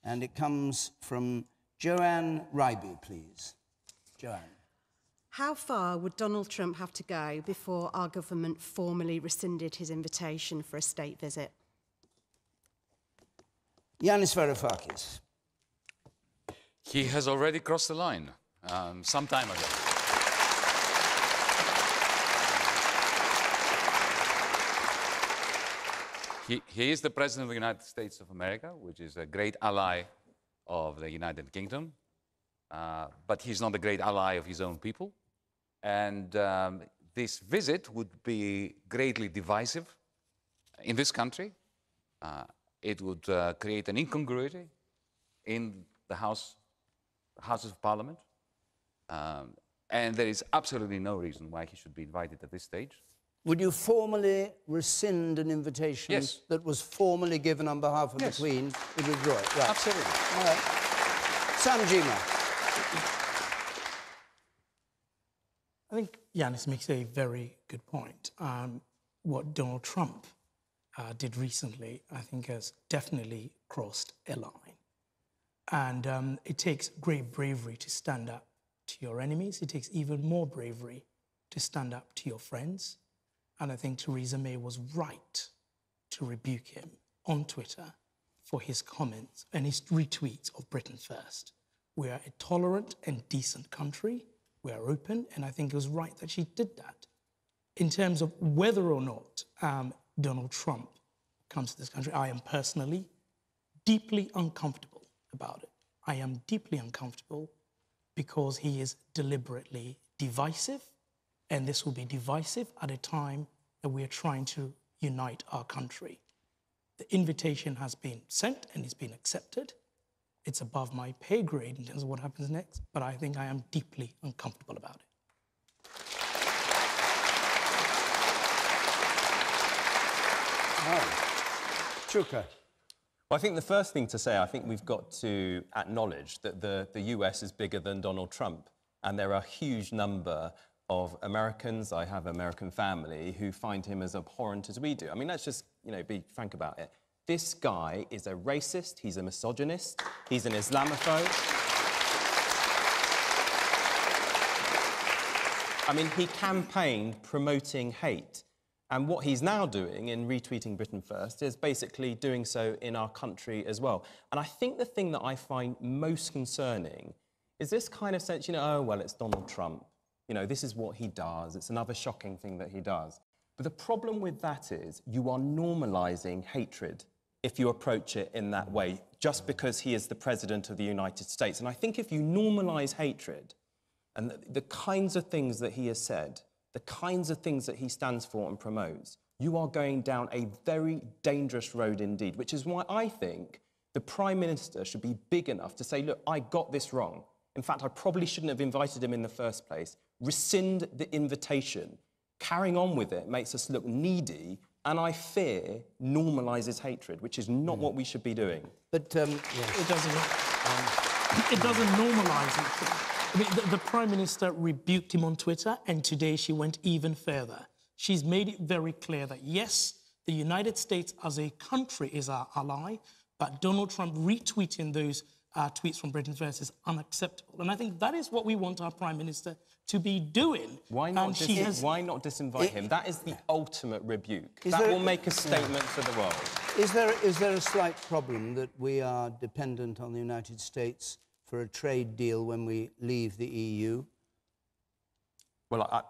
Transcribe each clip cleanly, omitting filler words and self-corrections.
and it comes from Joanne Ryby, please. Joanne. How far would Donald Trump have to go before our government formally rescinded his invitation for a state visit? Yanis Varoufakis. He has already crossed the line some time ago. He is the President of the United States of America, which is a great ally of the United Kingdom. But he's not a great ally of his own people. And this visit would be greatly divisive in this country. It would create an incongruity in the Houses of Parliament. And there is absolutely no reason why he should be invited at this stage. Would you formally rescind an invitation that was formally given on behalf of the Queen? Would you withdraw it? Right. Absolutely. All right. Sanjima. I think Yanis makes a very good point. What Donald Trump did recently, I think, has definitely crossed a line. And it takes great bravery to stand up to your enemies. It takes even more bravery to stand up to your friends. And I think Theresa May was right to rebuke him on Twitter for his comments and his retweets of Britain First. We are a tolerant and decent country. We are open, and I think it was right that she did that. In terms of whether or not Donald Trump comes to this country, I am personally deeply uncomfortable about it. I am deeply uncomfortable because he is deliberately divisive, and this will be divisive at a time that we are trying to unite our country. The invitation has been sent and it's been accepted. It's above my pay grade in terms of what happens next, but I think I am deeply uncomfortable about it. Chuka. Well, I think the first thing to say, I think we've got to acknowledge that the US is bigger than Donald Trump, and there are a huge number of Americans, I have an American family, who find him as abhorrent as we do. I mean, let's just, be frank about it. This guy is a racist, he's a misogynist, he's an Islamophobe. I mean, he campaigned promoting hate. And what he's now doing in retweeting Britain First is basically doing so in our country as well. And I think the thing that I find most concerning is this kind of sense, oh, well, it's Donald Trump. This is what he does. It's another shocking thing that he does. But the problem with that is you are normalising hatred if you approach it in that way, just because he is the President of the United States. And I think if you normalise hatred and the kinds of things that he has said, the kinds of things that he stands for and promotes, you are going down a very dangerous road indeed, which is why I think the Prime Minister should be big enough to say, look, I got this wrong. In fact, I probably shouldn't have invited him in the first place. Rescind the invitation. Carrying on with it makes us look needy, and I fear normalises hatred, which is not what we should be doing. But it doesn't normalise it. I mean, the Prime Minister rebuked him on Twitter, and today she went even further. She's made it very clear that, yes, the United States as a country is our ally, but Donald Trump retweeting those tweets from Britain First is unacceptable. And I think that is what we want our Prime Minister to be doing. Why not disinvite him? That is the ultimate rebuke. That will make a statement to the world. Is there a slight problem that we are dependent on the United States for a trade deal when we leave the EU? Well,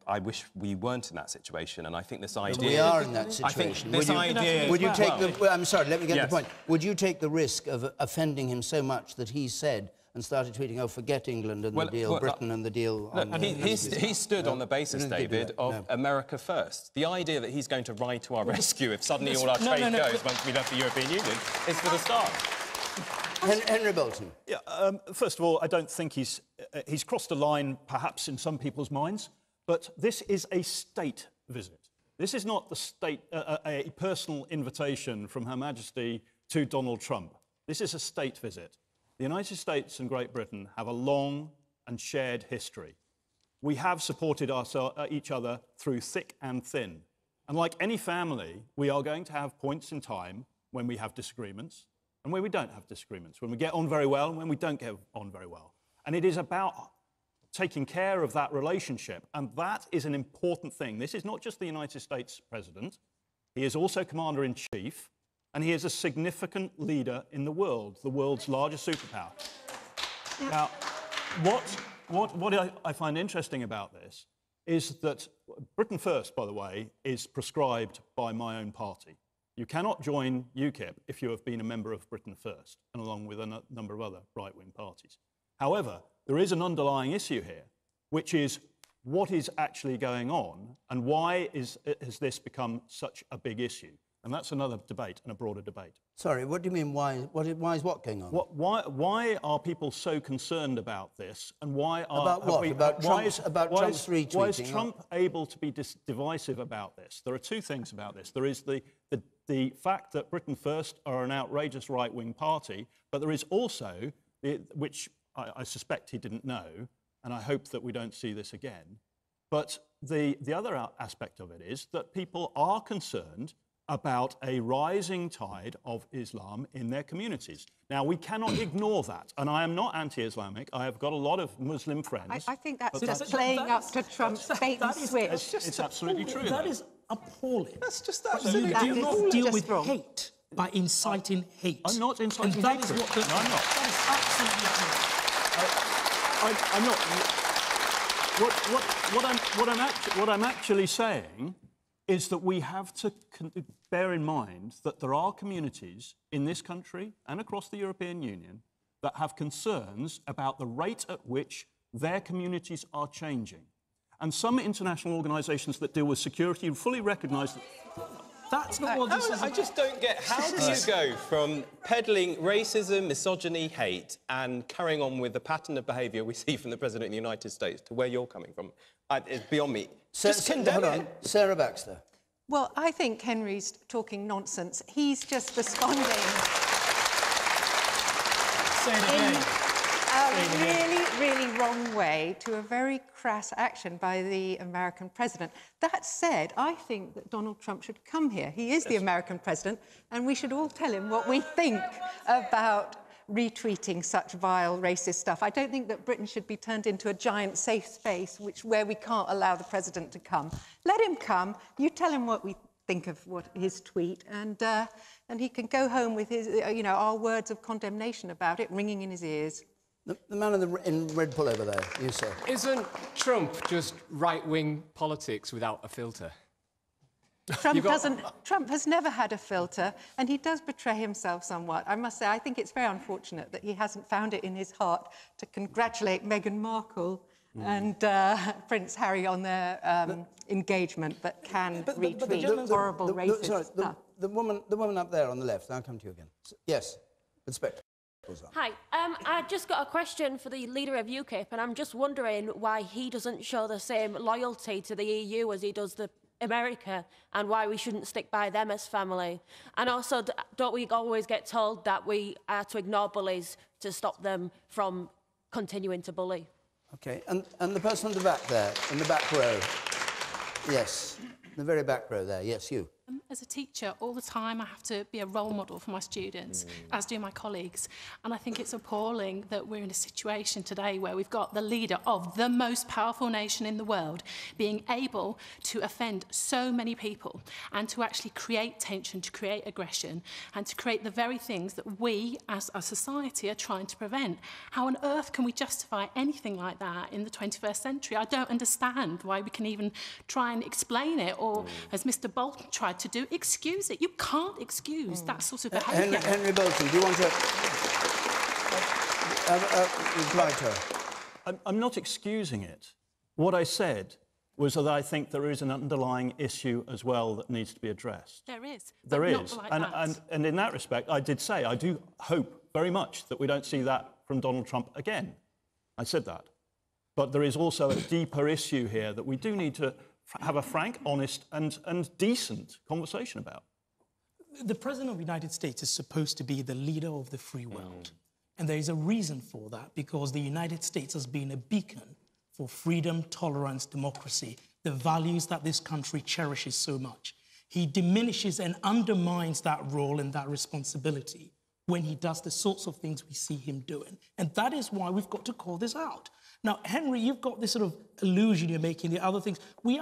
I wish we weren't in that situation, and I think this idea... We are in that situation. I think this idea... Would you take the... I'm sorry, let me get the point. Would you take the risk of offending him so much that he said and started tweeting, oh, forget England and the deal, Britain and the deal... He stood on the basis, David, of America first. The idea that he's going to ride to our rescue if suddenly all our trade goes once we left the European Union is for the start. Henry Bolton. Yeah, first of all, I don't think he's crossed a line, perhaps in some people's minds, but this is a state visit. This is not the state, a personal invitation from Her Majesty to Donald Trump. This is a state visit. The United States and Great Britain have a long and shared history. We have supported each other through thick and thin. And like any family, we are going to have points in time when we have disagreements. and where we don't have disagreements, when we get on very well and when we don't get on very well. And it is about taking care of that relationship, and that is an important thing. This is not just the United States president. He is also commander-in-chief, and he is a significant leader in the world's largest superpower. Yeah. Now, what I find interesting about this is that Britain First, by the way, is prescribed by my own party. You cannot join UKIP if you have been a member of Britain First, and along with a number of other right-wing parties. However, there is an underlying issue here, which is what is actually going on and why has this become such a big issue? And that's another debate and a broader debate. Sorry, what do you mean, why is what going on? Why are people so concerned about this? And why are... About what? About Trump's retweeting? Why is Trump able to be divisive about this? There are two things about this. There is the fact that Britain First are an outrageous right-wing party, but there is also, which I suspect he didn't know, and I hope that we don't see this again, but the other aspect of it is that people are concerned about a rising tide of Islam in their communities. Now, we cannot ignore that, and I am not anti-Islamic. I have got a lot of Muslim friends. I think that's just playing up to Trump's bait and switch. It's absolutely true. That is appalling. That's just You absolutely do not deal with wrong. hate by inciting hate. I'm not inciting and that hatred. Is what the, No, I'm not. That I'm is absolutely not. What I'm actually saying is that we have to bear in mind that there are communities in this country and across the European Union that have concerns about the rate at which their communities are changing. And some international organisations that deal with security fully recognise that... That's not what this is I about. just don't get, how do you go from peddling racism, misogyny, hate, and carrying on with the pattern of behaviour we see from the President of the United States to where you're coming from? It's beyond me. Just condemn it. Sarah Baxter. Well, I think Henry's talking nonsense. He's just responding in a really, really wrong way to a very crass action by the American president. That said, I think that Donald Trump should come here. He is the American president, and we should all tell him what we think about retweeting such vile racist stuff. I don't think that Britain should be turned into a giant safe space where we can't allow the president to come. Let him come. You tell him what we think of his tweet, and he can go home with his, our words of condemnation about it ringing in his ears. The man in red pullover there, you sir. Isn't Trump just right-wing politics without a filter? Trump has never had a filter, and he does betray himself somewhat. I must say, I think it's very unfortunate that he hasn't found it in his heart to congratulate Meghan Markle and Prince Harry on their engagement, but can retweet horrible racist stuff. The woman up there on the left, I'll come to you again. Yes, Inspector. Hi, I just got a question for the leader of UKIP, and I'm just wondering why he doesn't show the same loyalty to the EU as he does the America, and why we shouldn't stick by them as family. And also, don't we always get told that we are to ignore bullies to stop them from continuing to bully? OK, and the person in the back there, in the back row. Yes, the very back row there. Yes, you. As a teacher, all the time I have to be a role model for my students, as do my colleagues. And I think it's appalling that we're in a situation today where we've got the leader of the most powerful nation in the world being able to offend so many people and to actually create tension, to create aggression, and to create the very things that we as a society are trying to prevent. How on earth can we justify anything like that in the 21st century? I don't understand why we can even try and explain it, or as Mr. Bolton tried to do, excuse it. You can't excuse that sort of behaviour. Henry Bolton, do you want to reply to her? I'm not excusing it. What I said was that I think there is an underlying issue as well that needs to be addressed. There is. There but is. not like that. And in that respect, I did say, I do hope very much that we don't see that from Donald Trump again. I said that. But there is also a deeper issue here that we do need to have a frank, honest and decent conversation about. The President of the United States is supposed to be the leader of the free world. And there is a reason for that, because the United States has been a beacon for freedom, tolerance, democracy, the values that this country cherishes so much. He diminishes and undermines that role and that responsibility when he does the sorts of things we see him doing. And that is why we've got to call this out. Now, Henry, you've got this sort of illusion you're making, the other things. We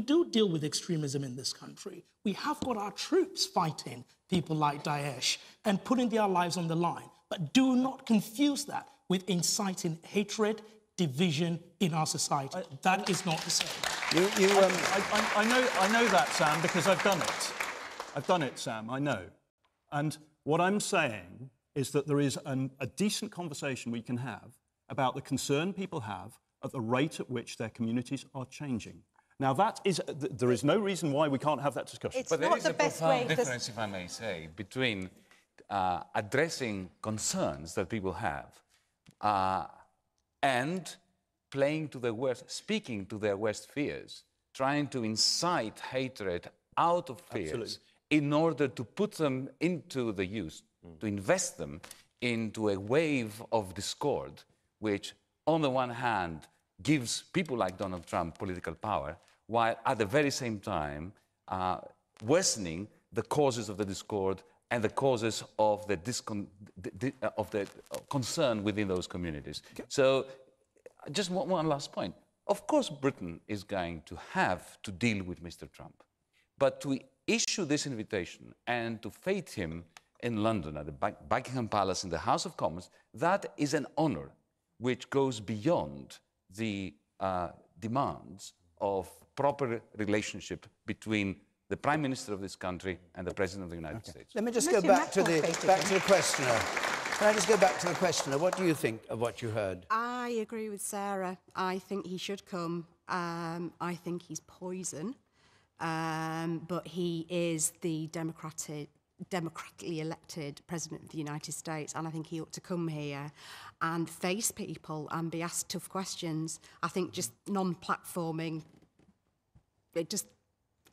do deal with extremism in this country. We have got our troops fighting people like Daesh and putting their lives on the line. But do not confuse that with inciting hatred, division in our society. That is not the same. I know that, Sam, because I've done it. I've done it, Sam, I know. And what I'm saying is that there is a decent conversation we can have about the concern people have at the rate at which their communities are changing. Now, that is, there is no reason why we can't have that discussion. It's but there not is the a best profound way. difference, if I may say, between addressing concerns that people have and playing to their worst, speaking to their worst fears, trying to incite hatred out of fears. Absolutely. In order to put them into the use, to invest them into a wave of discord, which, on the one hand, gives people like Donald Trump political power, while at the very same time worsening the causes of the discord and the causes of the concern within those communities. So, just one last point. Of course, Britain is going to have to deal with Mr. Trump, but to issue this invitation and to fete him in London at the Buckingham Palace in the House of Commons, that is an honour which goes beyond the demands of proper relationship between the Prime Minister of this country and the President of the United States. Let me just go back to the questioner. Can I just go back to the questioner? What do you think of what you heard? I agree with Sarah. I think he should come. I think he's poison. But he is the democratically elected President of the United States, and I think he ought to come here and face people and be asked tough questions. I think just non-platforming,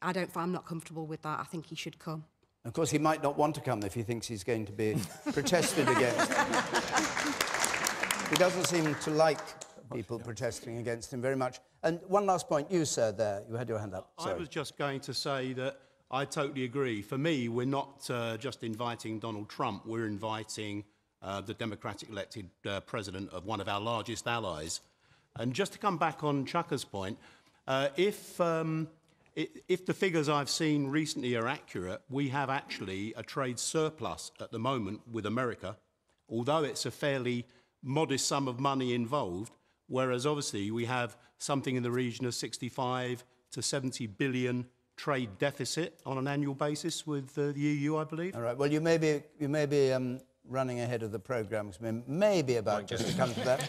I'm not comfortable with that. I think he should come. Of course, he might not want to come if he thinks he's going to be protested against. He doesn't seem to like people protesting against him very much. And one last point, you, sir, there, you had your hand up. Sorry. I was just going to say that I totally agree. For me, we're not just inviting Donald Trump, we're inviting the democratic elected president of one of our largest allies. And just to come back on Chucker's point, if the figures I've seen recently are accurate, we have actually a trade surplus at the moment with America, although it's a fairly modest sum of money involved, whereas obviously we have something in the region of 65 to 70 billion trade deficit on an annual basis with the EU, I believe. All right. Well, you may be running ahead of the programme, because we may be about just to come to that.